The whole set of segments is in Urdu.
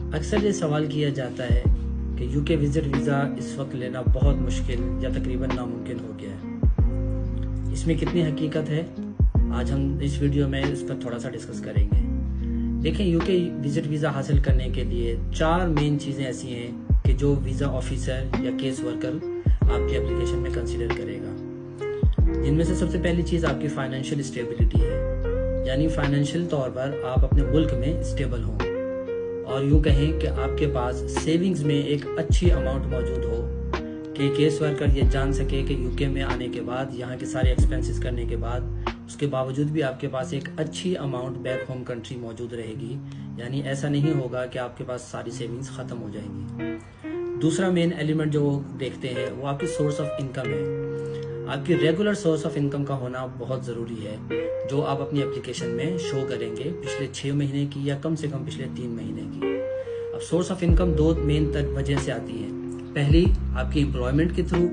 اکثر یہ سوال کیا جاتا ہے کہ یوکے وزٹ ویزا اس وقت لینا بہت مشکل یا تقریباً ناممکن ہو گیا ہے۔ اس میں کتنی حقیقت ہے، آج ہم اس ویڈیو میں اس پر تھوڑا سا ڈسکس کریں گے۔ دیکھیں، یوکے وزٹ ویزا حاصل کرنے کے لیے 4 مین چیزیں ایسی ہیں کہ جو ویزا آفیسر یا کیس ورکر آپ کی اپلیکیشن میں کنسیڈر کرے گا۔ جن میں سے سب سے پہلی چیز آپ کی فائنینشیل اسٹیبلٹی ہے، یعنی فائنینشیل طور پر آپ اپنے ملک میں اسٹیبل ہوں، اور یوں کہیں کہ آپ کے پاس سیونگز میں ایک اچھی اماؤنٹ موجود ہو کہ کیس ورکر یہ جان سکے کہ یوکے میں آنے کے بعد، یہاں کے سارے ایکسپینسز کرنے کے بعد، اس کے باوجود بھی آپ کے پاس ایک اچھی اماؤنٹ بیک ہوم کنٹری موجود رہے گی، یعنی ایسا نہیں ہوگا کہ آپ کے پاس ساری سیونگز ختم ہو جائیں گی۔ دوسرا مین ایلیمنٹ جو دیکھتے ہیں وہ آپ کی سورس آف انکم ہے۔ آپ کی ریگولر سورس آف انکم کا ہونا بہت ضروری ہے، جو آپ اپنی اپلیکیشن میں شو کریں گے پچھلے 6 مہینے کی یا کم سے کم پچھلے 3 مہینے کی۔ اب سورس آف انکم 2 مین وجہ سے آتی ہے۔ پہلی آپ کی امپلائمنٹ کے تھرو،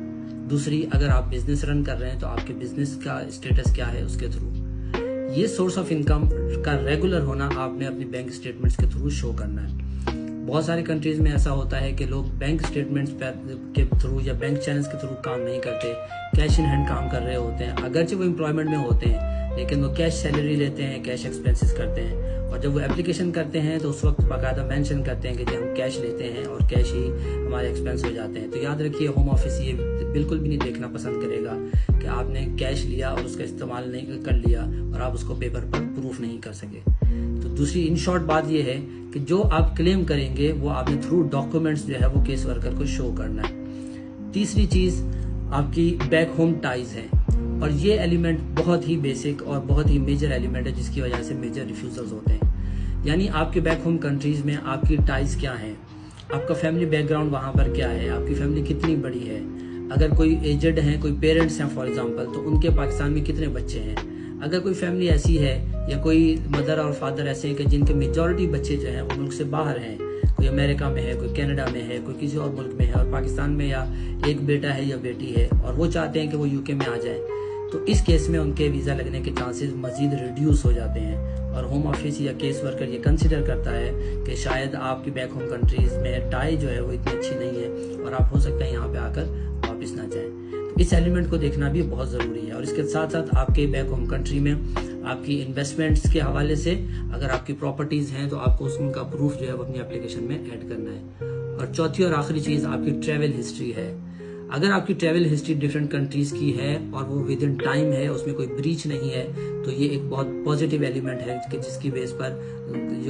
دوسری اگر آپ بزنس رن کر رہے ہیں تو آپ کے بزنس کا اسٹیٹس کیا ہے اس کے تھرو۔ یہ سورس آف انکم کا ریگولر ہونا آپ نے اپنی بینک اسٹیٹمنٹس کے تھرو شو کرنا ہے۔ بہت ساری کنٹریز میں ایسا ہوتا ہے کہ لوگ بینک اسٹیٹمنٹس کے تھرو یا بینک چینلز کے تھرو کام نہیں کرتے، کیش ان ہینڈ کام کر رہے ہوتے ہیں، اگرچہ وہ امپلائمنٹ میں ہوتے ہیں لیکن وہ کیش سیلری لیتے ہیں، کیش ایکسپینسز کرتے ہیں، اور جب وہ اپلیکیشن کرتے ہیں تو اس وقت باقاعدہ مینشن کرتے ہیں کہ جی ہم کیش لیتے ہیں اور کیش ہی ہمارے ایکسپینس ہو جاتے ہیں۔ تو یاد رکھیے، ہوم آفس یہ بالکل بھی نہیں دیکھنا پسند کرے گا کہ آپ نے کیش لیا اور اس کا استعمال نہیں کر لیا اور آپ اس کو پیپر پر پروف نہیں کر سکے۔ تو دوسری ان شارٹ بات یہ ہے کہ جو آپ کلیم کریں گے وہ آپ نے تھرو ڈاکومنٹس جو ہے وہ کیس ورکر کو شو کرنا ہے۔ تیسری چیز آپ کی بیک ہوم ٹائز ہیں، اور یہ ایلیمنٹ بہت ہی بیسک اور بہت ہی میجر ایلیمنٹ ہے جس کی وجہ سے میجر ریفیوزلز ہوتے ہیں۔ یعنی آپ کے بیک ہوم کنٹریز میں آپ کی ٹائز کیا ہیں، آپ کا فیملی بیک گراؤنڈ وہاں پر کیا ہے، آپ کی فیملی کتنی بڑی ہے، اگر کوئی ایجڈ ہیں، کوئی پیرنٹس ہیں فار ایگزامپل، تو ان کے پاکستان میں کتنے بچے ہیں۔ اگر کوئی فیملی ایسی ہے یا کوئی مدر اور فادر ایسے ہیں کہ جن کے میجورٹی بچے جو ہیں وہ ملک سے باہر ہیں، کوئی امریکہ میں ہے، کوئی کینیڈا میں ہے، کوئی کسی اور ملک میں ہے، اور پاکستان میں یا ایک بیٹا ہے یا بیٹی ہے اور وہ چاہتے ہیں کہ وہ یوکے میں آ جائیں، تو اس کیس میں ان کے ویزا لگنے کے چانسز مزید ریڈیوس ہو جاتے ہیں، اور ہوم آفس یا کیس ورکر یہ کنسیڈر کرتا ہے کہ شاید آپ کی بیک ہوم کنٹریز میں ٹائی جو ہے وہ اتنی اچھی نہیں ہے اور آپ ہو سکتا ہے یہاں پہ آ کر واپس نہ جائیں۔ تو اس ایلیمنٹ کو دیکھنا بھی بہت ضروری ہے، اور اس کے ساتھ ساتھ آپ کے بیک ہوم کنٹری میں آپ کی انویسٹمنٹس کے حوالے سے اگر آپ کی پراپرٹیز ہیں تو آپ کو اس کا پروف جو ہے وہ اپنی اپلیکیشن میں ایڈ کرنا ہے۔ اور چوتھی اور آخری چیز آپ کی ٹریول ہسٹری ہے۔ اگر آپ کی ٹریول ہسٹری ڈفرینٹ کنٹریز کی ہے اور وہ ود ان ٹائم ہے، اس میں کوئی بریچ نہیں ہے، تو یہ ایک بہت پازیٹیو ایلیمنٹ ہے کہ جس کی بیس پر